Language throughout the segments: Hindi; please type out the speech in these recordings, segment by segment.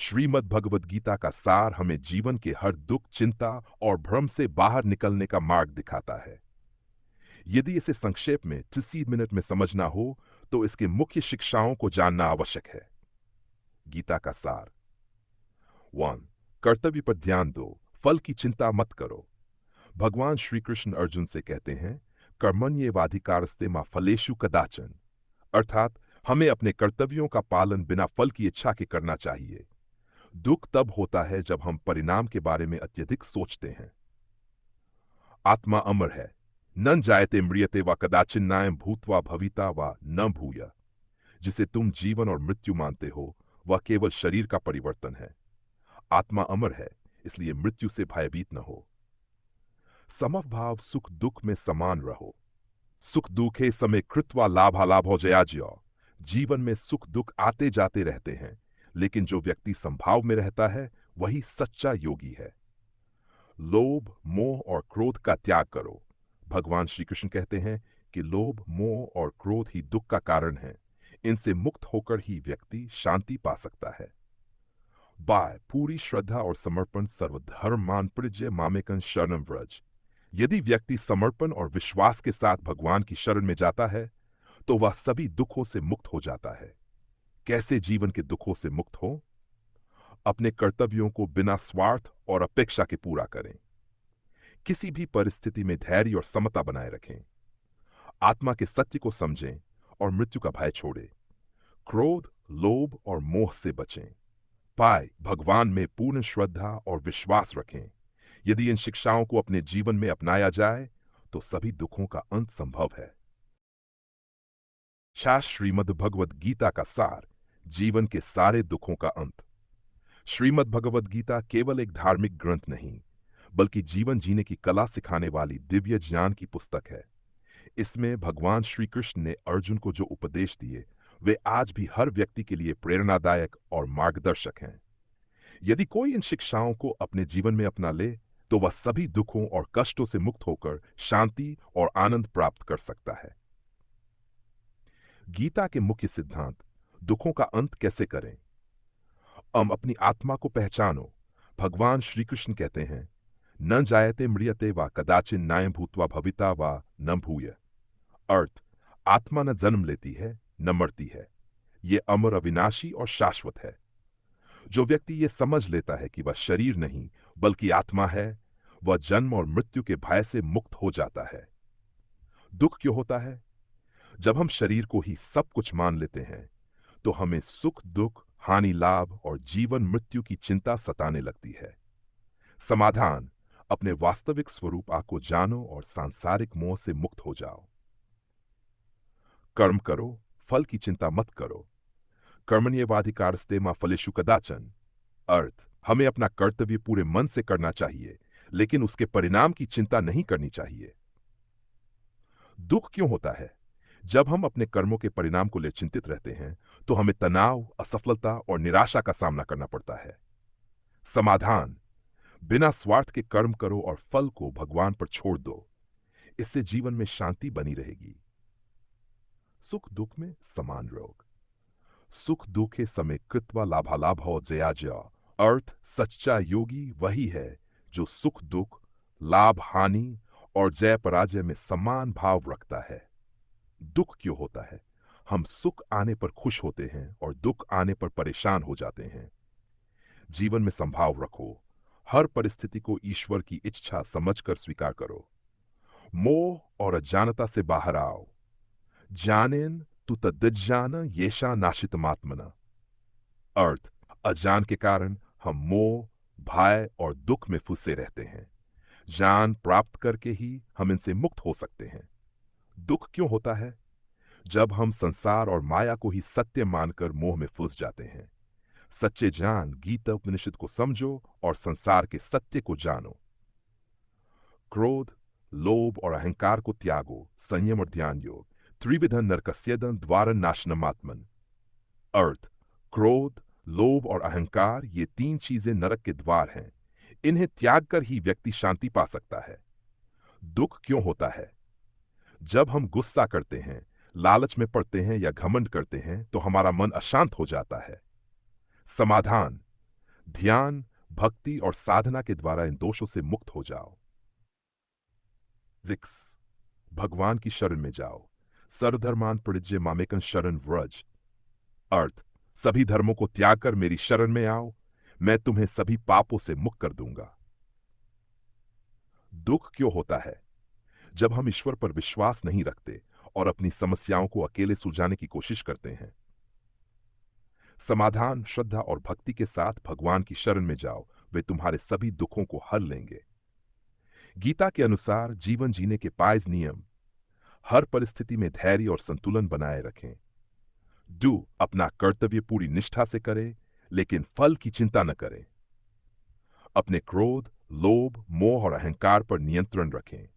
श्रीमद् भगवद गीता का सार हमें जीवन के हर दुख, चिंता और भ्रम से बाहर निकलने का मार्ग दिखाता है। यदि इसे संक्षेप में 30 मिनट में समझना हो तो इसके मुख्य शिक्षाओं को जानना आवश्यक है। गीता का सार 1. कर्तव्य पर ध्यान दो, फल की चिंता मत करो। भगवान श्री कृष्ण अर्जुन से कहते हैं, कर्मण्येवाधिकारस्ते मा फलेषु कदाचन, अर्थात हमें अपने कर्तव्यों का पालन बिना फल की इच्छा के करना चाहिए। दुख तब होता है जब हम परिणाम के बारे में अत्यधिक सोचते हैं। आत्मा अमर है, न जायते म्रियते व कदाचिन नायम भूत्वा भविता व न भूय। जिसे तुम जीवन और मृत्यु मानते हो वह केवल शरीर का परिवर्तन है। आत्मा अमर है, इसलिए मृत्यु से भयभीत न हो। समभाव सुख दुख में समान रहो। सुख दुखे समय कृत्वा लाभालाभो जयाज्य। जीवन में सुख दुख आते जाते रहते हैं, लेकिन जो व्यक्ति संभाव में रहता है वही सच्चा योगी है। लोभ, मोह और क्रोध का त्याग करो। भगवान श्री कृष्ण कहते हैं कि लोभ, मोह और क्रोध ही दुख का कारण है। इनसे मुक्त होकर ही व्यक्ति शांति पा सकता है। बाय पूरी श्रद्धा और समर्पण सर्वधर्मान परिजय मामेकं शरणं व्रज। यदि व्यक्ति समर्पण और विश्वास के साथ भगवान की शरण में जाता है तो वह सभी दुखों से मुक्त हो जाता है। कैसे जीवन के दुखों से मुक्त हो? अपने कर्तव्यों को बिना स्वार्थ और अपेक्षा के पूरा करें। किसी भी परिस्थिति में धैर्य और समता बनाए रखें। आत्मा के सत्य को समझें और मृत्यु का भय छोड़ें। क्रोध, लोभ और मोह से बचें। पाए भगवान में पूर्ण श्रद्धा और विश्वास रखें। यदि इन शिक्षाओं को अपने जीवन में अपनाया जाए तो सभी दुखों का अंत संभव है। शास्त्र श्रीमद् भगवद गीता का सार, जीवन के सारे दुखों का अंत। श्रीमद् भगवद गीता केवल एक धार्मिक ग्रंथ नहीं, बल्कि जीवन जीने की कला सिखाने वाली दिव्य ज्ञान की पुस्तक है। इसमें भगवान श्री कृष्ण ने अर्जुन को जो उपदेश दिए वे आज भी हर व्यक्ति के लिए प्रेरणादायक और मार्गदर्शक हैं। यदि कोई इन शिक्षाओं को अपने जीवन में अपना ले तो वह सभी दुखों और कष्टों से मुक्त होकर शांति और आनंद प्राप्त कर सकता है। गीता के मुख्य सिद्धांत। दुखों का अंत कैसे करें? अपनी आत्मा को पहचानो। भगवान श्री कृष्ण कहते हैं, न जायते म्रियते वा कदाचिन नायं भूत्वा भविता वा न भूय। अर्थ, आत्मा न जन्म लेती है न मरती है, ये अमर, अविनाशी और शाश्वत है। जो व्यक्ति ये समझ लेता है कि वह शरीर नहीं बल्कि आत्मा है, वह जन्म और मृत्यु के भय से मुक्त हो जाता है। दुख क्यों होता है? जब हम शरीर को ही सब कुछ मान लेते हैं तो हमें सुख दुख, हानि लाभ और जीवन मृत्यु की चिंता सताने लगती है। समाधान, अपने वास्तविक स्वरूप को जानो और सांसारिक मोह से मुक्त हो जाओ। कर्म करो, फल की चिंता मत करो। कर्मण्येवाधिकारस्ते मा फलेषु कदाचन। अर्थ, हमें अपना कर्तव्य पूरे मन से करना चाहिए, लेकिन उसके परिणाम की चिंता नहीं करनी चाहिए। दुख क्यों होता है? जब हम अपने कर्मों के परिणाम को लेकर चिंतित रहते हैं तो हमें तनाव, असफलता और निराशा का सामना करना पड़ता है। समाधान, बिना स्वार्थ के कर्म करो और फल को भगवान पर छोड़ दो। इससे जीवन में शांति बनी रहेगी। सुख दुख में समान रोग। सुख दुखे समय कृत्वा लाभालाभो जयाज्य। अर्थ, सच्चा योगी वही है जो सुख दुख, लाभ हानि और जय पराजय में समान भाव रखता है। दुख क्यों होता है? हम सुख आने पर खुश होते हैं और दुख आने पर परेशान हो जाते हैं। जीवन में संभाव रखो। हर परिस्थिति को ईश्वर की इच्छा समझकर स्वीकार करो। मोह और अज्ञानता से बाहर आओ। जानेन तु तद्जान येषा नाशितमात्मना। अर्थ, अज्ञान के कारण हम मोह, भय और दुख में फंसे रहते हैं। ज्ञान प्राप्त करके ही हम इनसे मुक्त हो सकते हैं। दुख क्यों होता है? जब हम संसार और माया को ही सत्य मानकर मोह में फंस जाते हैं। सच्चे ज्ञान गीता उपनिषद को समझो और संसार के सत्य को जानो। क्रोध, लोभ और अहंकार को त्यागो। संयम और ध्यान योग। त्रिविधं नरकस्येदं द्वारं नाशनमात्मन। अर्थ, क्रोध, लोभ और अहंकार ये तीन चीजें नरक के द्वार हैं। इन्हें त्याग कर ही व्यक्ति शांति पा सकता है। दुख क्यों होता है? जब हम गुस्सा करते हैं, लालच में पड़ते हैं या घमंड करते हैं तो हमारा मन अशांत हो जाता है। समाधान, ध्यान, भक्ति और साधना के द्वारा इन दोषों से मुक्त हो जाओ। 6. भगवान की शरण में जाओ। सर्वधर्मान परित्यज्य मामेकं शरण व्रज। अर्थ, सभी धर्मों को त्याग कर मेरी शरण में आओ, मैं तुम्हें सभी पापों से मुक्त कर दूंगा। दुख क्यों होता है? जब हम ईश्वर पर विश्वास नहीं रखते और अपनी समस्याओं को अकेले सुलझाने की कोशिश करते हैं। समाधान, श्रद्धा और भक्ति के साथ भगवान की शरण में जाओ, वे तुम्हारे सभी दुखों को हल लेंगे। गीता के अनुसार जीवन जीने के 5 नियम। हर परिस्थिति में धैर्य और संतुलन बनाए रखें। अपना कर्तव्य पूरी निष्ठा से करें, लेकिन फल की चिंता न करें। अपने क्रोध, लोभ, मोह और अहंकार पर नियंत्रण रखें।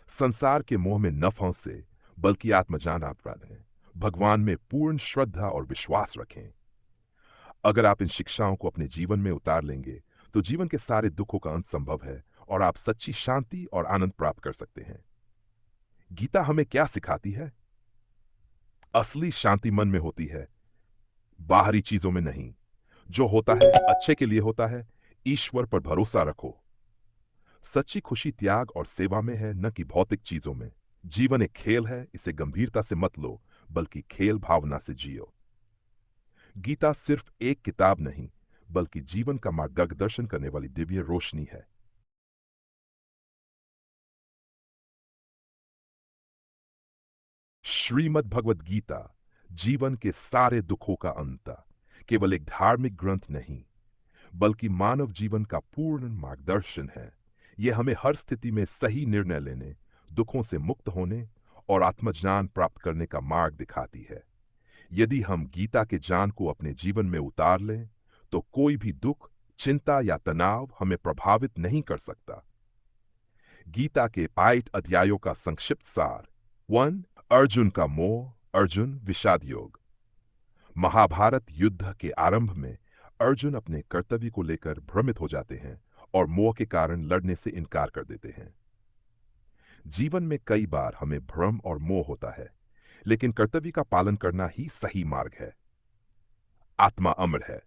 संसार के मोह में न फंसे, बल्कि आत्मज्ञान अपनाएं। भगवान में पूर्ण श्रद्धा और विश्वास रखें। अगर आप इन शिक्षाओं को अपने जीवन में उतार लेंगे, तो जीवन के सारे दुखों का अंत संभव है और आप सच्ची शांति और आनंद प्राप्त कर सकते हैं। गीता हमें क्या सिखाती है? असली शांति मन में होती है, बाहरी चीजों में नहीं। जो होता है अच्छे के लिए होता है। ईश्वर पर भरोसा रखो। सच्ची खुशी त्याग और सेवा में है, न कि भौतिक चीजों में। जीवन एक खेल है, इसे गंभीरता से मत लो, बल्कि खेल भावना से जियो। गीता सिर्फ एक किताब नहीं, बल्कि जीवन का मार्गदर्शन करने वाली दिव्य रोशनी है। श्रीमद् भगवद गीता जीवन के सारे दुखों का अंत केवल एक धार्मिक ग्रंथ नहीं, बल्कि मानव जीवन का पूर्ण मार्गदर्शन है। यह हमें हर स्थिति में सही निर्णय लेने, दुखों से मुक्त होने और आत्मज्ञान प्राप्त करने का मार्ग दिखाती है। यदि हम गीता के ज्ञान को अपने जीवन में उतार लें, तो कोई भी दुख, चिंता या तनाव हमें प्रभावित नहीं कर सकता। गीता के 8 अध्यायों का संक्षिप्त सार। 1. अर्जुन का मोह, अर्जुन विषाद योग। महाभारत युद्ध के आरंभ में अर्जुन अपने कर्तव्य को लेकर भ्रमित हो जाते हैं और मोह के कारण लड़ने से इनकार कर देते हैं। जीवन में कई बार हमें भ्रम और मोह होता है, लेकिन कर्तव्य का पालन करना ही सही मार्ग है। आत्मा अमर है।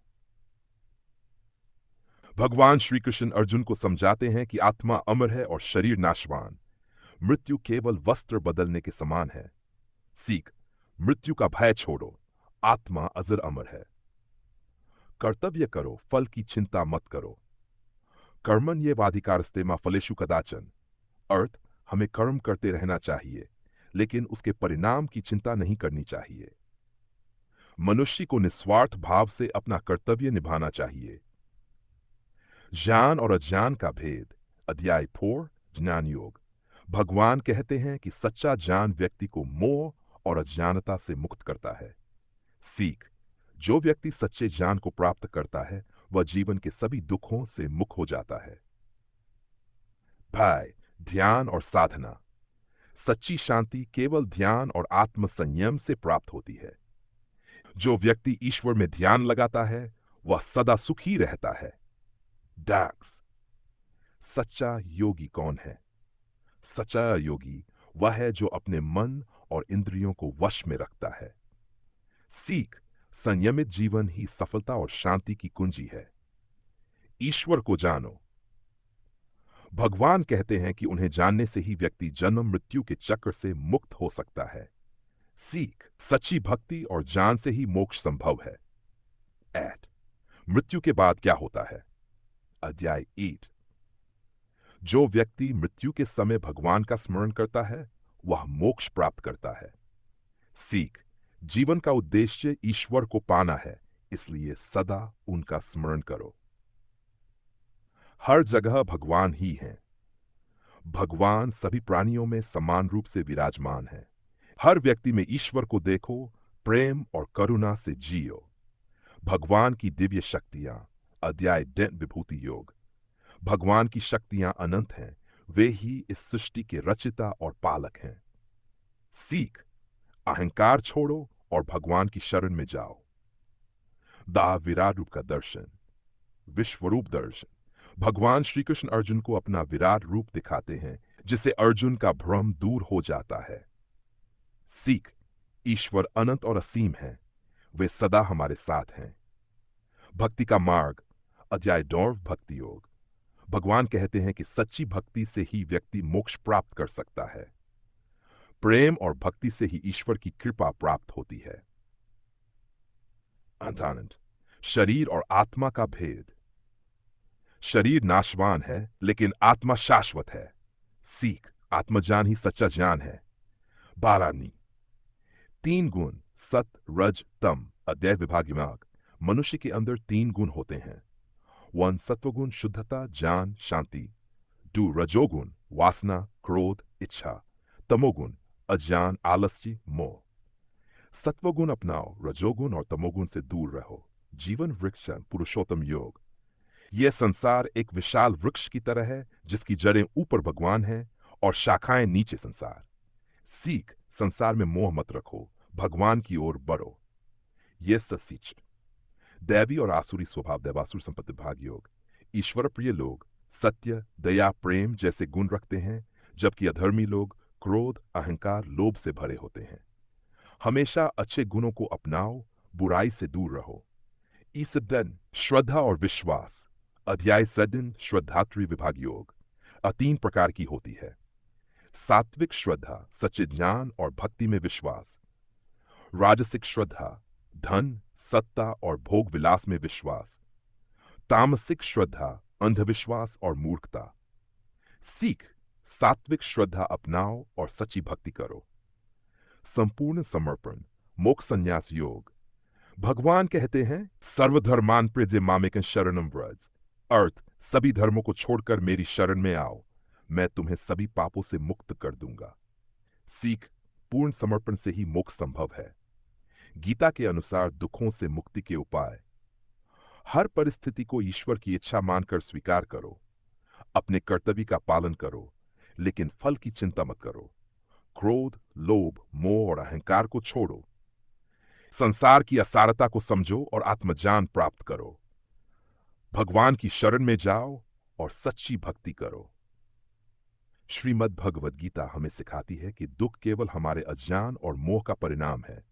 भगवान श्री कृष्ण अर्जुन को समझाते हैं कि आत्मा अमर है और शरीर नाशवान। मृत्यु केवल वस्त्र बदलने के समान है। सीख, मृत्यु का भय छोड़ो, आत्मा अजर अमर है। कर्तव्य करो, फल की चिंता मत करो। कर्मण्येवाधिकारस्ते मा फलेषु कदाचन। अर्थ, हमें कर्म करते रहना चाहिए, लेकिन उसके परिणाम की चिंता नहीं करनी चाहिए। मनुष्य को निस्वार्थ भाव से अपना कर्तव्य निभाना चाहिए। ज्ञान और अज्ञान का भेद। अध्याय 4, ज्ञान योग। भगवान कहते हैं कि सच्चा ज्ञान व्यक्ति को मोह और अज्ञानता से मुक्त करता है। सीख, जो व्यक्ति सच्चे ज्ञान को प्राप्त करता है, वह जीवन के सभी दुखों से मुक्त हो जाता है। भय, ध्यान और साधना। सच्ची शांति केवल ध्यान और आत्म संयम से प्राप्त होती है। जो व्यक्ति ईश्वर में ध्यान लगाता है, वह सदा सुखी रहता है। डैक्स, सच्चा योगी कौन है? सच्चा योगी वह है जो अपने मन और इंद्रियों को वश में रखता है। सीख, संयमित जीवन ही सफलता और शांति की कुंजी है। ईश्वर को जानो। भगवान कहते हैं कि उन्हें जानने से ही व्यक्ति जन्म मृत्यु के चक्र से मुक्त हो सकता है। सीख, सच्ची भक्ति और ज्ञान से ही मोक्ष संभव है। 8. मृत्यु के बाद क्या होता है? अध्याय 8। जो व्यक्ति मृत्यु के समय भगवान का स्मरण करता है, वह मोक्ष प्राप्त करता है। सीख, जीवन का उद्देश्य ईश्वर को पाना है, इसलिए सदा उनका स्मरण करो। हर जगह भगवान ही हैं। भगवान सभी प्राणियों में समान रूप से विराजमान है। हर व्यक्ति में ईश्वर को देखो, प्रेम और करुणा से जियो। भगवान की दिव्य शक्तियां। अध्याय 10, विभूति योग। भगवान की शक्तियां अनंत हैं, वे ही इस सृष्टि के रचिता और पालक हैं। सीख, अहंकार छोड़ो और भगवान की शरण में जाओ। विराट रूप का दर्शन, विश्वरूप दर्शन। भगवान श्री कृष्ण अर्जुन को अपना विराट रूप दिखाते हैं, जिससे अर्जुन का भ्रम दूर हो जाता है। सीख, ईश्वर अनंत और असीम है, वे सदा हमारे साथ हैं। भक्ति का मार्ग। अध्याय 9 भक्ति योग। भगवान कहते हैं कि सच्ची भक्ति से ही व्यक्ति मोक्ष प्राप्त कर सकता है। प्रेम और भक्ति से ही ईश्वर की कृपा प्राप्त होती है। अनंत शरीर और आत्मा का भेद। शरीर नाशवान है लेकिन आत्मा शाश्वत है। सीख, आत्मज्ञान ही सच्चा ज्ञान है। बारानी 3 गुण सत रज तम अध्याय विभाग विभाग। मनुष्य के अंदर 3 गुण होते हैं। 1 सत्वगुण शुद्धता ज्ञान शांति। 2 रजोगुण वासना क्रोध इच्छा। तमोगुण अज्ञान आलस्य मोह। सत्वगुण अपनाओ, रजोगुण और तमोगुण से दूर रहो। जीवन वृक्ष पुरुषोत्तम योग। यह संसार एक विशाल वृक्ष की तरह है जिसकी जड़ें ऊपर भगवान हैं और शाखाएं नीचे संसार। सीख, संसार में मोह मत रखो, भगवान की ओर बढ़ो। यह ससीच। दैवी और आसुरी स्वभाव दैवासुर संपत्ति भाग योग। ईश्वर प्रिय लोग सत्य दया प्रेम जैसे गुण रखते हैं, जबकि अधर्मी लोग क्रोध अहंकार लोभ से भरे होते हैं। हमेशा अच्छे गुणों को अपनाओ, बुराई से दूर रहो। ईसबन श्रद्धा और विश्वास अध्याय 7 श्रद्धात्री विभाग योग। 3 प्रकार की होती है। सात्विक श्रद्धा सच्चे ज्ञान और भक्ति में विश्वास। राजसिक श्रद्धा धन सत्ता और भोग विलास में विश्वास। तामसिक श्रद्धा अंधविश्वास और मूर्खता। सीख, सात्विक श्रद्धा अपनाओ और सच्ची भक्ति करो। संपूर्ण समर्पण मोक्ष संन्यास योग। भगवान कहते हैं सर्वधर्मान प्रजे मामेकं शरणम व्रज। अर्थ, सभी धर्मों को छोड़कर मेरी शरण में आओ, मैं तुम्हें सभी पापों से मुक्त कर दूंगा। सीख, पूर्ण समर्पण से ही मोक्ष संभव है। गीता के अनुसार दुखों से मुक्ति के उपाय। हर परिस्थिति को ईश्वर की इच्छा मानकर स्वीकार करो। अपने कर्तव्य का पालन करो, लेकिन फल की चिंता मत करो। क्रोध लोभ मोह और अहंकार को छोड़ो। संसार की असारता को समझो और आत्मज्ञान प्राप्त करो। भगवान की शरण में जाओ और सच्ची भक्ति करो। श्रीमद् भगवद गीता हमें सिखाती है कि दुख केवल हमारे अज्ञान और मोह का परिणाम है।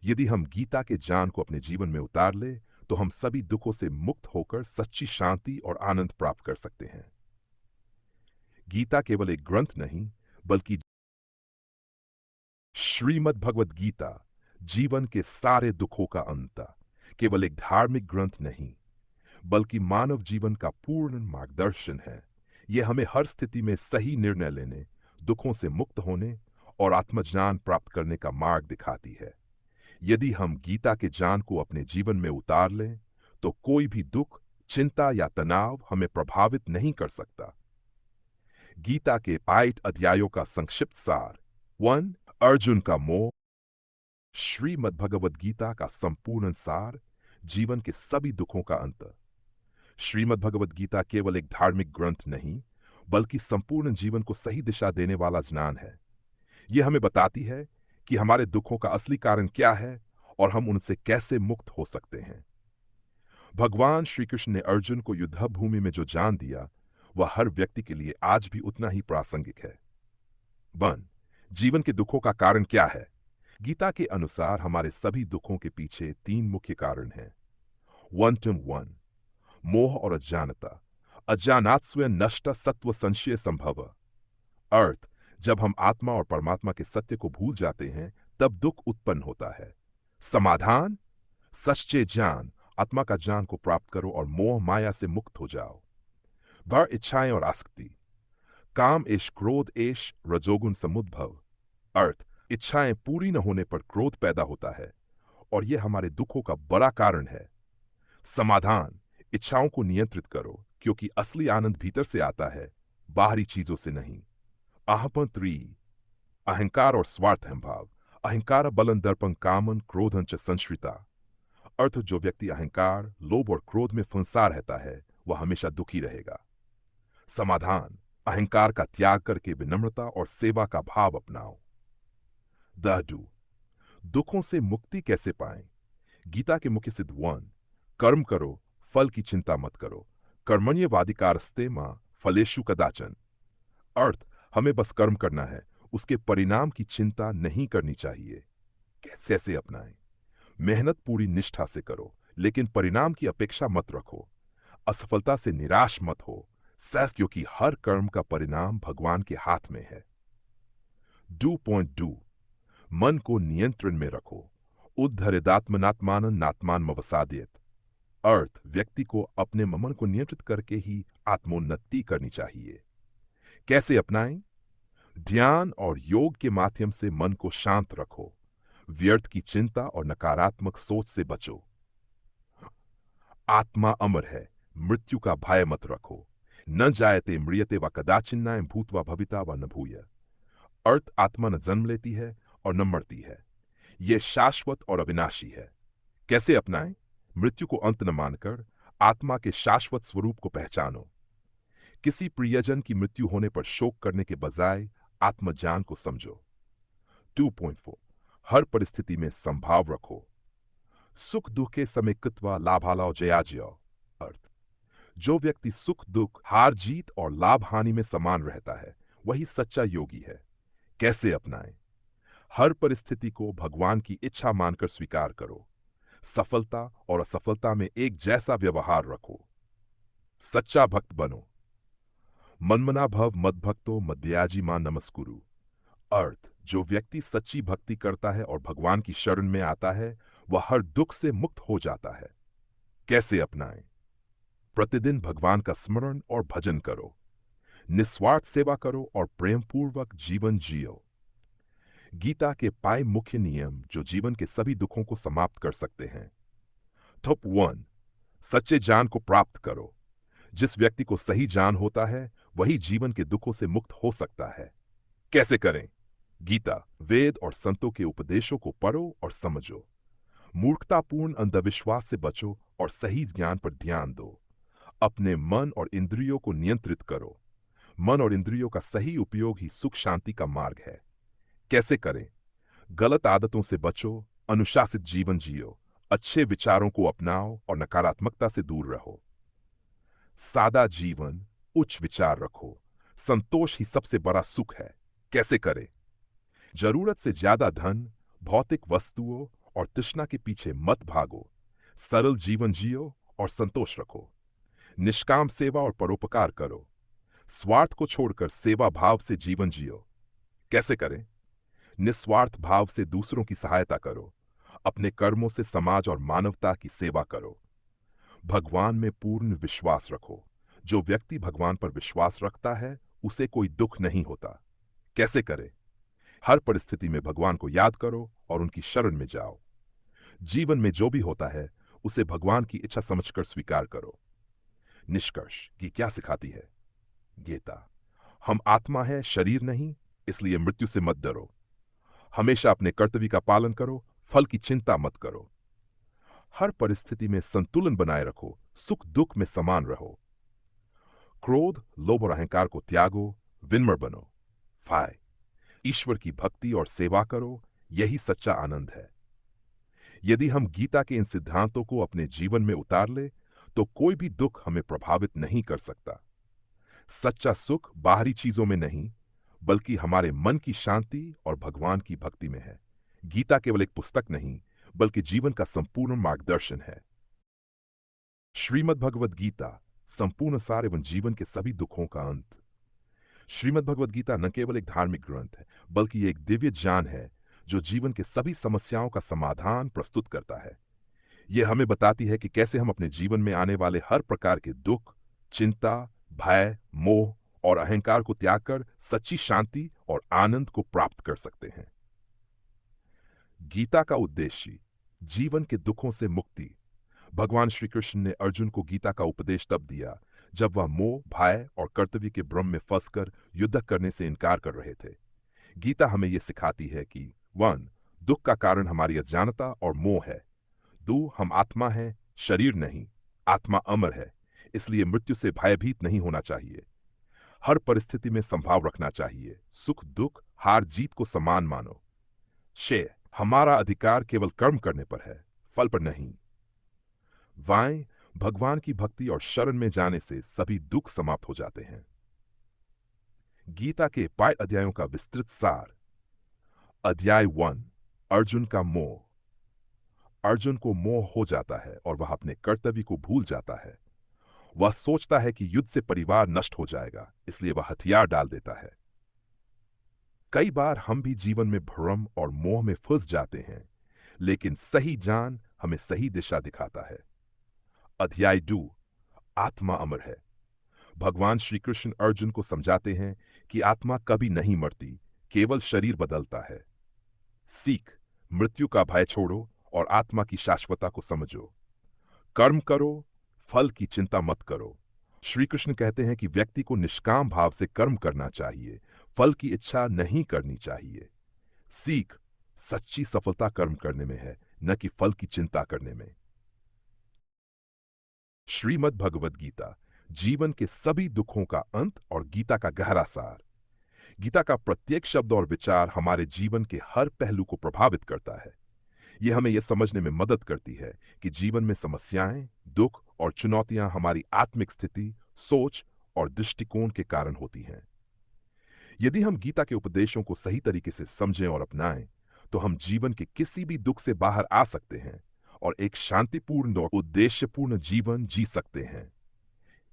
यदि हम गीता के ज्ञान को अपने जीवन में उतार ले तो हम सभी दुखों से मुक्त होकर सच्ची शांति और आनंद प्राप्त कर सकते हैं। गीता केवल एक ग्रंथ नहीं, बल्कि श्रीमद् भगवद गीता जीवन के सारे दुखों का अंत केवल एक धार्मिक ग्रंथ नहीं, बल्कि मानव जीवन का पूर्ण मार्गदर्शन है। यह हमें हर स्थिति में सही निर्णय लेने, दुखों से मुक्त होने और आत्मज्ञान प्राप्त करने का मार्ग दिखाती है। यदि हम गीता के ज्ञान को अपने जीवन में उतार लें तो कोई भी दुख चिंता या तनाव हमें प्रभावित नहीं कर सकता। गीता के 8 अध्यायों का संक्षिप्त सार। 1 अर्जुन का मोह। श्रीमद् भगवद गीता का संपूर्ण सार, जीवन के सभी दुखों का अंत। श्रीमद् भगवद गीता केवल एक धार्मिक ग्रंथ नहीं, बल्कि संपूर्ण जीवन को सही दिशा देने वाला ज्ञान है। यह हमें बताती है कि हमारे दुखों का असली कारण क्या है और हम उनसे कैसे मुक्त हो सकते हैं। भगवान श्री कृष्ण ने अर्जुन को युद्ध भूमि में जो ज्ञान दिया, वह हर व्यक्ति के लिए आज भी उतना ही प्रासंगिक है। 1 जीवन के दुखों का कारण क्या है। गीता के अनुसार हमारे सभी दुखों के पीछे 3 मुख्य कारण हैं। 1 मोह और अज्ञानता। अज्ञानात्स्व नष्ट सत्व संशय संभव। अर्थ, जब हम आत्मा और परमात्मा के सत्य को भूल जाते हैं तब दुख उत्पन्न होता है। समाधान, सच्चे ज्ञान आत्मा का ज्ञान को प्राप्त करो और मोह माया से मुक्त हो जाओ। बर इच्छाएं और आसक्ति। काम एश क्रोध एश रजोगुण समुद्भव। अर्थ, इच्छाएं पूरी न होने पर क्रोध पैदा होता है और यह हमारे दुखों का बड़ा कारण है। समाधान, इच्छाओं को नियंत्रित करो, क्योंकि असली आनंद भीतर से आता है, बाहरी चीजों से नहीं। आहपन 3 अहंकार और स्वार्थ भाव। अहंकार बलन दर्पण कामन क्रोधन च संश्रिता। अर्थ, जो व्यक्ति अहंकार लोभ और क्रोध में फंसा रहता है वह हमेशा दुखी रहेगा। समाधान, अहंकार का त्याग करके विनम्रता और सेवा का भाव अपनाओ। दहडू, दुखों से मुक्ति कैसे पाएं। गीता के मुख्य सिद्ध 1 कर्म करो, फल की चिंता मत करो। कर्मण्यवाधिकारस्ते मां फलेषु कदाचन। अर्थ, हमें बस कर्म करना है, उसके परिणाम की चिंता नहीं करनी चाहिए। कैसे अपनाएं। मेहनत पूरी निष्ठा से करो, लेकिन परिणाम की अपेक्षा मत रखो। असफलता से निराश मत हो, सैस क्योंकि हर कर्म का परिणाम भगवान के हाथ में है। डू मन को नियंत्रण में रखो। उद्धरेदात्मनात्मानं नात्मानमवसादेत। अर्थ व्यक्ति को अपने मन को नियंत्रित करके ही आत्मोन्नति करनी चाहिए। कैसे अपनाएं? ध्यान और योग के माध्यम से मन को शांत रखो। व्यर्थ की चिंता और नकारात्मक सोच से बचो। आत्मा अमर है, मृत्यु का भय मत रखो। न जायते म्रियते व कदाचिन्नायं भूत्वा भविता व न भूय। अर्थ आत्मा न जन्म लेती है और न मरती है, यह शाश्वत और अविनाशी है। कैसे अपनाएं? मृत्यु को अंत न मानकर आत्मा के शाश्वत स्वरूप को पहचानो। किसी प्रियजन की मृत्यु होने पर शोक करने के बजाय आत्मज्ञान को समझो। 2.4 हर परिस्थिति में संभाव रखो। सुख दुख के समय कृत्वा लाभालाव जयाजय। अर्थ जो व्यक्ति सुख दुख हार जीत और लाभ हानि में समान रहता है, वही सच्चा योगी है। कैसे अपनाएं? हर परिस्थिति को भगवान की इच्छा मानकर स्वीकार करो। सफलता और असफलता में एक जैसा व्यवहार रखो। सच्चा भक्त बनो। मनमना भव मद्भक्तो मद्याजी मां नमस्कुरु। अर्थ जो व्यक्ति सच्ची भक्ति करता है और भगवान की शरण में आता है, वह हर दुख से मुक्त हो जाता है। कैसे अपनाएं? प्रतिदिन भगवान का स्मरण और भजन करो। निस्वार्थ सेवा करो और प्रेमपूर्वक जीवन जियो। गीता के पांच मुख्य नियम जो जीवन के सभी दुखों को समाप्त कर सकते हैं। टॉप 1 सच्चे ज्ञान को प्राप्त करो। जिस व्यक्ति को सही ज्ञान होता है, वही जीवन के दुखों से मुक्त हो सकता है। कैसे करें? गीता, वेद और संतों के उपदेशों को पढ़ो और समझो। मूर्खतापूर्ण अंधविश्वास से बचो और सही ज्ञान पर ध्यान दो। अपने मन और इंद्रियों को नियंत्रित करो। मन और इंद्रियों का सही उपयोग ही सुख शांति का मार्ग है। कैसे करें? गलत आदतों से बचो, अनुशासित जीवन जियो, अच्छे विचारों को अपनाओ और नकारात्मकता से दूर रहो। सादा जीवन, उच्च विचार रखो। संतोष ही सबसे बड़ा सुख है। कैसे करें? जरूरत से ज्यादा धन, भौतिक वस्तुओं और तृष्णा के पीछे मत भागो। सरल जीवन जियो और संतोष रखो। निष्काम सेवा और परोपकार करो। स्वार्थ को छोड़कर सेवा भाव से जीवन जियो। कैसे करें? निस्वार्थ भाव से दूसरों की सहायता करो। अपने कर्मों से समाज और मानवता की सेवा करो। भगवान में पूर्ण विश्वास रखो। जो व्यक्ति भगवान पर विश्वास रखता है, उसे कोई दुख नहीं होता। कैसे करें? हर परिस्थिति में भगवान को याद करो और उनकी शरण में जाओ। जीवन में जो भी होता है, उसे भगवान की इच्छा समझकर स्वीकार करो। निष्कर्ष की क्या सिखाती है? गीता, हम आत्मा है, शरीर नहीं, इसलिए मृत्यु से मत डरो। हमेशा अपने कर्तव्य का पालन करो, फल की चिंता मत करो। हर परिस्थिति में संतुलन बनाए रखो, सुख दुख में समान रहो। क्रोध, लोभ और अहंकार को त्यागो, विनम्र बनो। 5 ईश्वर की भक्ति और सेवा करो, यही सच्चा आनंद है। यदि हम गीता के इन सिद्धांतों को अपने जीवन में उतार ले, तो कोई भी दुख हमें प्रभावित नहीं कर सकता। सच्चा सुख बाहरी चीजों में नहीं, बल्कि हमारे मन की शांति और भगवान की भक्ति में है। गीता केवल एक पुस्तक नहीं, बल्कि जीवन का संपूर्ण मार्गदर्शन है। श्रीमद् भगवद गीता संपूर्ण सार एवं जीवन के सभी दुखों का अंत। श्रीमद् भगवद गीता न केवल एक धार्मिक ग्रंथ है, बल्कि एक दिव्य ज्ञान है जो जीवन के सभी समस्याओं का समाधान प्रस्तुत करता है। यह हमें बताती है कि कैसे हम अपने जीवन में आने वाले हर प्रकार के दुख, चिंता, भय, मोह और अहंकार को त्याग कर सच्ची शांति और आनंद को प्राप्त कर सकते हैं। गीता का उद्देश्य जीवन के दुखों से मुक्ति। भगवान श्री कृष्ण ने अर्जुन को गीता का उपदेश तब दिया जब वह मोह, भय और कर्तव्य के भ्रम में फंसकर युद्ध करने से इनकार कर रहे थे। गीता हमें यह सिखाती है कि 1 दुख का कारण हमारी अज्ञानता और मोह है। 2 हम आत्मा हैं, शरीर नहीं। आत्मा अमर है, इसलिए मृत्यु से भयभीत नहीं होना चाहिए। हर परिस्थिति में संभाव रखना चाहिए। सुख दुख हार जीत को समान मानो। 6 हमारा अधिकार केवल कर्म करने पर है, फल पर नहीं। वाएं भगवान की भक्ति और शरण में जाने से सभी दुख समाप्त हो जाते हैं। गीता के 5 अध्यायों का विस्तृत सार। अध्याय 1 अर्जुन का मोह। अर्जुन को मोह हो जाता है और वह अपने कर्तव्य को भूल जाता है। वह सोचता है कि युद्ध से परिवार नष्ट हो जाएगा, इसलिए वह हथियार डाल देता है। कई बार हम भी जीवन में भ्रम और मोह में फंस जाते हैं, लेकिन सही ज्ञान हमें सही दिशा दिखाता है। अध्याय 2, आत्मा अमर है। भगवान श्री कृष्ण अर्जुन को समझाते हैं कि आत्मा कभी नहीं मरती, केवल शरीर बदलता है। सीख, मृत्यु का भय छोड़ो और आत्मा की शाश्वतता को समझो। कर्म करो, फल की चिंता मत करो। श्री कृष्ण कहते हैं कि व्यक्ति को निष्काम भाव से कर्म करना चाहिए, फल की इच्छा नहीं करनी चाहिए। सीख, सच्ची सफलता कर्म करने में है, न कि फल की चिंता करने में। श्रीमद् भगवद गीता, जीवन के सभी दुखों का अंत और गीता का गहरा सार। गीता का प्रत्येक शब्द और विचार हमारे जीवन के हर पहलू को प्रभावित करता है। यह हमें यह समझने में मदद करती है कि जीवन में समस्याएं, दुख और चुनौतियां हमारी आत्मिक स्थिति, सोच और दृष्टिकोण के कारण होती हैं। यदि हम गीता के उपदेशों को सही तरीके से समझें और अपनाएं, तो हम जीवन के किसी भी दुख से बाहर आ सकते हैं और एक शांतिपूर्ण और उद्देश्यपूर्ण जीवन जी सकते हैं।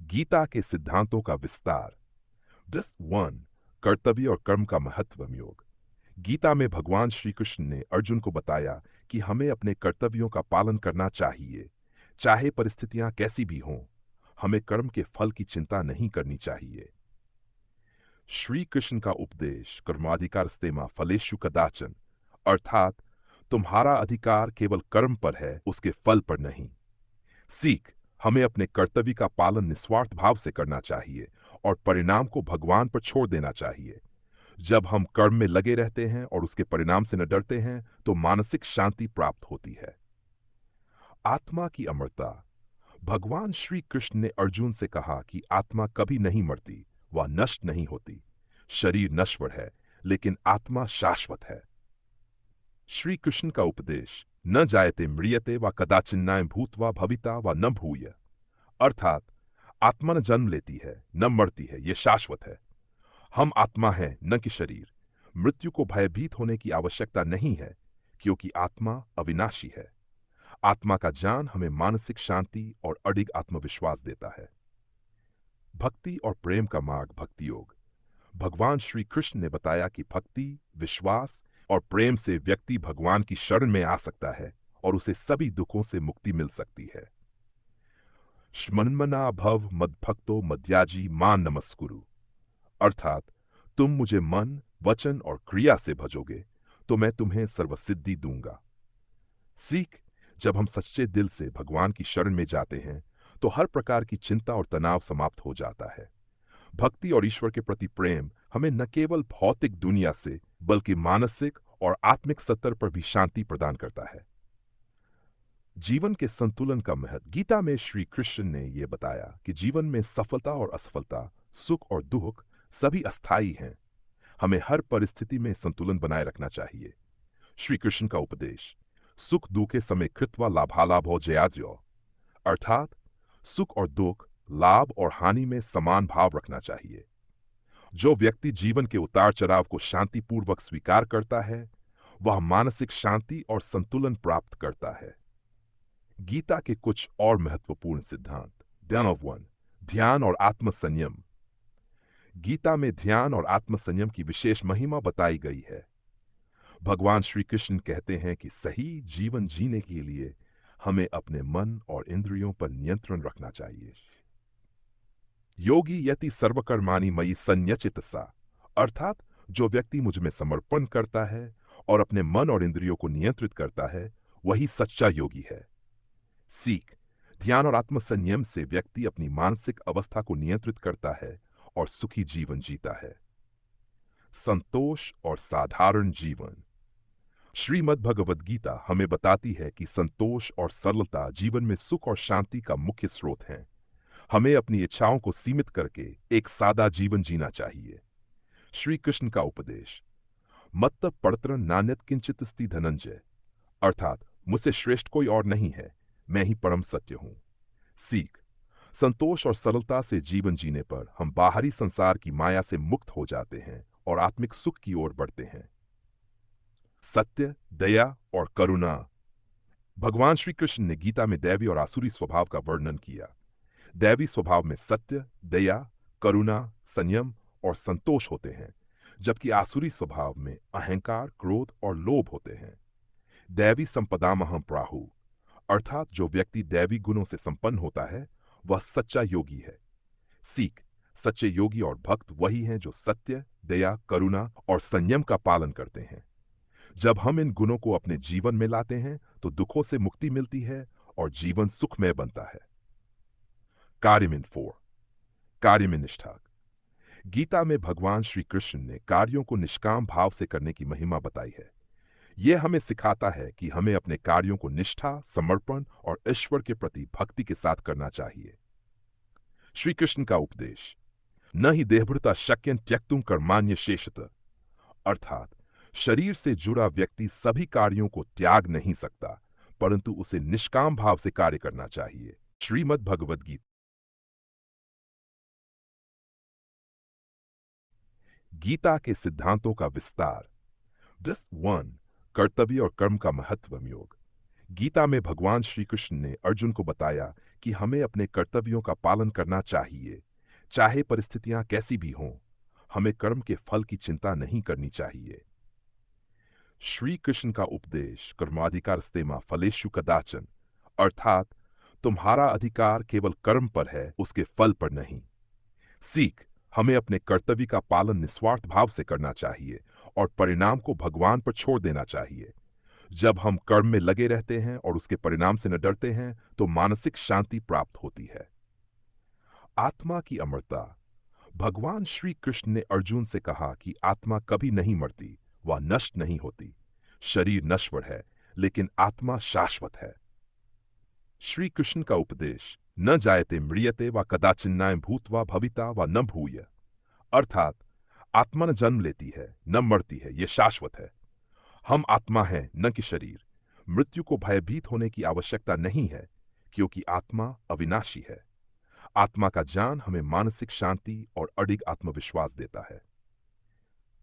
गीता के सिद्धांतों का विस्तार। दृष्ट 1, कर्तव्य और कर्म का महत्व योग। गीता में भगवान श्री कृष्ण ने अर्जुन को बताया कि हमें अपने कर्तव्यों का पालन करना चाहिए, चाहे परिस्थितियां कैसी भी हों। हमें कर्म के फल की चिंता नहीं करनी चाहिए। श्री कृष्ण का उपदेश कर्माधिकार स्तेमा फलेषु कदाचन, अर्थात तुम्हारा अधिकार केवल कर्म पर है, उसके फल पर नहीं। सीख, हमें अपने कर्तव्य का पालन निस्वार्थ भाव से करना चाहिए और परिणाम को भगवान पर छोड़ देना चाहिए। जब हम कर्म में लगे रहते हैं और उसके परिणाम से न डरते हैं, तो मानसिक शांति प्राप्त होती है। आत्मा की अमरता। भगवान श्री कृष्ण ने अर्जुन से कहा कि आत्मा कभी नहीं मरती, वह नष्ट नहीं होती। शरीर नश्वर है, लेकिन आत्मा शाश्वत है। श्री कृष्ण का उपदेश, न जायते म्रियते व कदाचिन्नाय भूत्वा भविता व न भूय, अर्थात आत्मा न जन्म लेती है, न मरती है, यह शाश्वत है। हम आत्मा हैं, न कि शरीर। मृत्यु को भयभीत होने की आवश्यकता नहीं है, क्योंकि आत्मा अविनाशी है। आत्मा का ज्ञान हमें मानसिक शांति और अडिग आत्मविश्वास देता है। भक्ति और प्रेम का मार्ग भक्ति योग। भगवान श्री कृष्ण ने बताया कि भक्ति, विश्वास और प्रेम से व्यक्ति भगवान की शरण में आ सकता है और उसे सभी दुखों से मुक्ति मिल सकती है। श्मन्मना भव मद्भक्तो मद्याजी मान नमस्कुरु, अर्थात तुम मुझे मन, वचन और क्रिया से भजोगे तो मैं तुम्हें सर्वसिद्धि दूंगा। सीख, जब हम सच्चे दिल से भगवान की शरण में जाते हैं, तो हर प्रकार की चिंता और तनाव समाप्त हो जाता है। भक्ति और ईश्वर के प्रति प्रेम हमें न केवल भौतिक दुनिया से, बल्कि मानसिक और आत्मिक स्तर पर भी शांति प्रदान करता है। जीवन के संतुलन का महत्व। गीता में श्री कृष्ण ने यह बताया कि जीवन में सफलता और असफलता, सुख और दुख सभी अस्थायी हैं। हमें हर परिस्थिति में संतुलन बनाए रखना चाहिए। श्री कृष्ण का उपदेश, सुख दुखे समय कृत्वा लाभालाभो जयाज्यो, अर्थात सुख और दुख, लाभ और हानि में समान भाव रखना चाहिए। जो व्यक्ति जीवन के उतार चढ़ाव को शांतिपूर्वक स्वीकार करता है, वह मानसिक शांति और संतुलन प्राप्त करता है। गीता के कुछ और महत्वपूर्ण सिद्धांत। ध्यान ऑफ 1, ध्यान और आत्मसंयम। गीता में ध्यान और आत्मसंयम की विशेष महिमा बताई गई है। भगवान श्री कृष्ण कहते हैं कि सही जीवन जीने के लिए हमें अपने मन और इंद्रियों पर नियंत्रण रखना चाहिए। योगी यति सर्वकर्माणि मयि संयचितसा, अर्थात जो व्यक्ति मुझ में समर्पण करता है और अपने मन और इंद्रियों को नियंत्रित करता है, वही सच्चा योगी है। सीख, ध्यान और आत्मसंयम से व्यक्ति अपनी मानसिक अवस्था को नियंत्रित करता है और सुखी जीवन जीता है। संतोष और साधारण जीवन। श्रीमद् भगवद गीता हमें बताती है कि संतोष और सरलता जीवन में सुख और शांति का मुख्य स्रोत हैं। हमें अपनी इच्छाओं को सीमित करके एक सादा जीवन जीना चाहिए। श्री कृष्ण का उपदेश, मत्त पड़त्र नान्यत किंचित अस्ति धनंजय, अर्थात मुझसे श्रेष्ठ कोई और नहीं है, मैं ही परम सत्य हूं। सीख, संतोष और सरलता से जीवन जीने पर हम बाहरी संसार की माया से मुक्त हो जाते हैं और आत्मिक सुख की ओर बढ़ते हैं। सत्य, दया और करुणा। भगवान श्री कृष्ण ने गीता में दैवी और आसुरी स्वभाव का वर्णन किया। दैवी स्वभाव में सत्य, दया, करुणा, संयम और संतोष होते हैं, जबकि आसुरी स्वभाव में अहंकार, क्रोध और लोभ होते हैं। दैवी संपदामहं प्राहु, अर्थात जो व्यक्ति दैवी गुणों से संपन्न होता है वह सच्चा योगी है। सीख, सच्चे योगी और भक्त वही हैं जो सत्य, दया, करुणा और संयम का पालन करते हैं। जब हम इन गुणों को अपने जीवन में लाते हैं तो दुखों से मुक्ति मिलती है और जीवन सुखमय बनता है। कार्यमिन 4, कार्य में निष्ठा। गीता में भगवान श्री कृष्ण ने कार्यों को निष्काम भाव से करने की महिमा बताई है। यह हमें सिखाता है कि हमें अपने कार्यों को निष्ठा, समर्पण और ईश्वर के प्रति भक्ति के साथ करना चाहिए। श्री कृष्ण का उपदेश, न ही देहभृता शक्यं त्यक्तुं कर्माण्य शेषत, अर्थात शरीर से जुड़ा व्यक्ति सभी कार्यों को त्याग नहीं सकता, परंतु उसे निष्काम भाव से कार्य करना चाहिए। श्रीमद् भगवद गीता। गीता के सिद्धांतों का विस्तार। Just 1, कर्तव्य और कर्म का महत्व योग। गीता में भगवान श्री कृष्ण ने अर्जुन को बताया कि हमें अपने कर्तव्यों का पालन करना चाहिए, चाहे परिस्थितियां कैसी भी हों। हमें कर्म के फल की चिंता नहीं करनी चाहिए। श्री कृष्ण का उपदेश, कर्माधिकारस्तेमा फलेषु कदाचन, अर्थात तुम्हारा अधिकार केवल कर्म पर है, उसके फल पर नहीं। सीख, हमें अपने कर्तव्य का पालन निस्वार्थ भाव से करना चाहिए और परिणाम को भगवान पर छोड़ देना चाहिए। जब हम कर्म में लगे रहते हैं और उसके परिणाम से न डरते हैं तो मानसिक शांति प्राप्त होती है। आत्मा की अमरता। भगवान श्री कृष्ण ने अर्जुन से कहा कि आत्मा कभी नहीं मरती, वह नष्ट नहीं होती। शरीर नश्वर है, लेकिन आत्मा शाश्वत है। श्री कृष्ण का उपदेश, न जायते म्रियते व कदाचिन्नाय भूत्वा भविता व न भूय, अर्थात आत्मा न जन्म लेती है न मरती है, यह शाश्वत है। हम आत्मा हैं, न कि शरीर। मृत्यु को भयभीत होने की आवश्यकता नहीं है, क्योंकि आत्मा अविनाशी है। आत्मा का ज्ञान हमें मानसिक शांति और अडिग आत्मविश्वास देता है।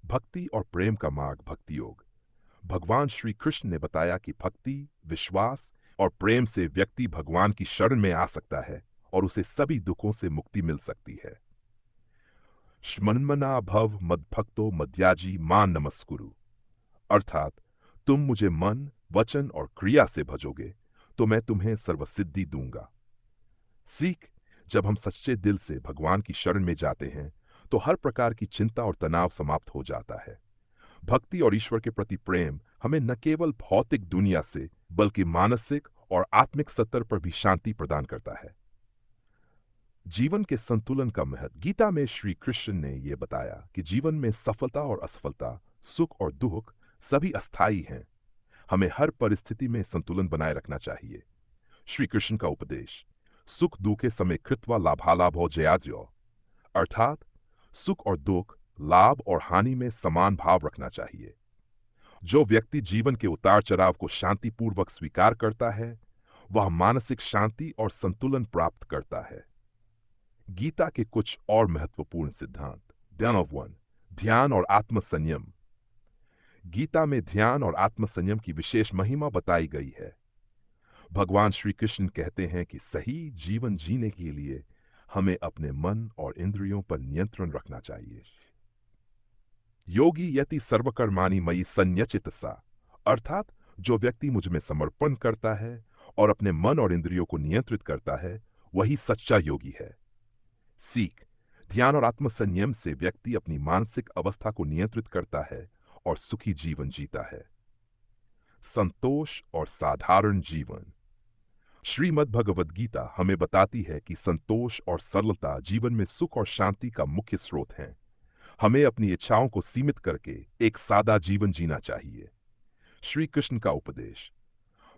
भक्ति और प्रेम का मार्ग, भक्ति योग। भगवान श्री कृष्ण ने बताया कि भक्ति, विश्वास और प्रेम से व्यक्ति भगवान की शरण में आ सकता है और उसे सभी दुखों से मुक्ति मिल सकती है। मन्मना भव मद्भक्तो मद्याजी मां नमस्कुरु, अर्थात तुम मुझे मन, वचन और क्रिया से भजोगे तो मैं तुम्हें सर्वसिद्धि दूंगा। सीख, जब हम सच्चे दिल से भगवान की शरण में जाते हैं तो हर प्रकार की चिंता और तनाव समाप्त हो जाता है। भक्ति और ईश्वर के प्रति प्रेम हमें न केवल भौतिक दुनिया से बल्कि मानसिक और आत्मिक स्तर पर भी शांति प्रदान करता है। जीवन के संतुलन का महत्व। गीता में श्री कृष्ण ने यह बताया कि जीवन में सफलता और असफलता, सुख और दुख सभी अस्थायी हैं। हमें हर परिस्थिति में संतुलन बनाए रखना चाहिए। श्री कृष्ण का उपदेश, सुख दुखे समय कृत्वा लाभालाभो जयाज्यो, अर्थात सुख और दुख, लाभ और हानि में समान भाव रखना चाहिए। जो व्यक्ति जीवन के उतार चढ़ाव को शांतिपूर्वक स्वीकार करता है वह मानसिक शांति और संतुलन प्राप्त करता है। गीता के कुछ और महत्वपूर्ण सिद्धांत। ध्यान ऑफ 1, ध्यान और आत्मसंयम। गीता में ध्यान और आत्मसंयम की विशेष महिमा बताई गई है। भगवान श्री कृष्ण कहते हैं कि सही जीवन जीने के लिए हमें अपने मन और इंद्रियों पर नियंत्रण रखना चाहिए। योगी यति सर्वकर्माणि मयि संयचितसा, अर्थात जो व्यक्ति मुझ में समर्पण करता है और अपने मन और इंद्रियों को नियंत्रित करता है वही सच्चा योगी है। सीख, ध्यान और आत्मसंयम से व्यक्ति अपनी मानसिक अवस्था को नियंत्रित करता है और सुखी जीवन जीता है। संतोष और साधारण जीवन। श्रीमद् भगवद गीता हमें बताती है कि संतोष और सरलता जीवन में सुख और शांति का मुख्य स्रोत हैं। हमें अपनी इच्छाओं को सीमित करके एक सादा जीवन जीना चाहिए। श्री कृष्ण का उपदेश,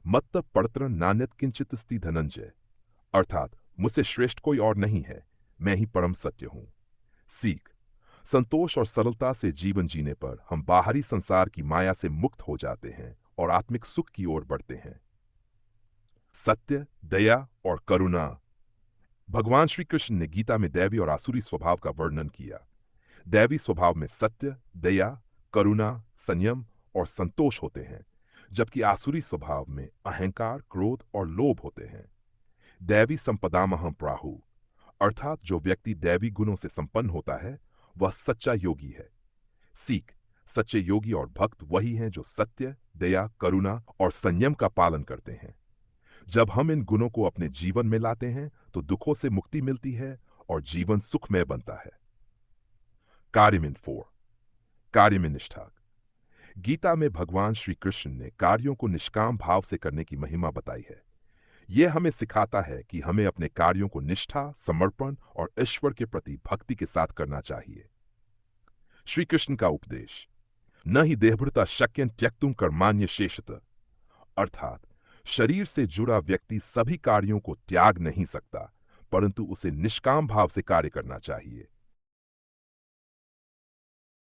मत्त पड़त्र नान्यत किंचित अस्ति धनंजय, अर्थात मुझसे श्रेष्ठ कोई और नहीं है, मैं ही परम सत्य हूं। सीख, संतोष और सरलता से जीवन जीने पर हम बाहरी संसार की माया से मुक्त हो जाते हैं और आत्मिक सुख की ओर बढ़ते हैं। सत्य, दया और करुणा। भगवान श्री कृष्ण ने गीता में दैवी और आसुरी स्वभाव का वर्णन किया। दैवी स्वभाव में सत्य, दया, करुणा, संयम और संतोष होते हैं, जबकि आसुरी स्वभाव में अहंकार, क्रोध और लोभ होते हैं। दैवी संपदामहं प्राहु, अर्थात जो व्यक्ति दैवी गुणों से संपन्न होता है वह सच्चा योगी है। सीख, सच्चे योगी और भक्त वही हैं जो सत्य, दया, करुणा और संयम का पालन करते हैं। जब हम इन गुणों को अपने जीवन में लाते हैं तो दुखों से मुक्ति मिलती है और जीवन सुखमय बनता है। कार्य में 4, कार्य में निष्ठा। गीता में भगवान श्री कृष्ण ने कार्यों को निष्काम भाव से करने की महिमा बताई है। यह हमें सिखाता है कि हमें अपने कार्यों को निष्ठा, समर्पण और ईश्वर के प्रति भक्ति के साथ करना चाहिए। श्री कृष्ण का उपदेश, न ही देहभृता शक्यं त्यक्तुम कर्माण्य शेषत, अर्थात शरीर से जुड़ा व्यक्ति सभी कार्यों को त्याग नहीं सकता, परंतु उसे निष्काम भाव से कार्य करना चाहिए।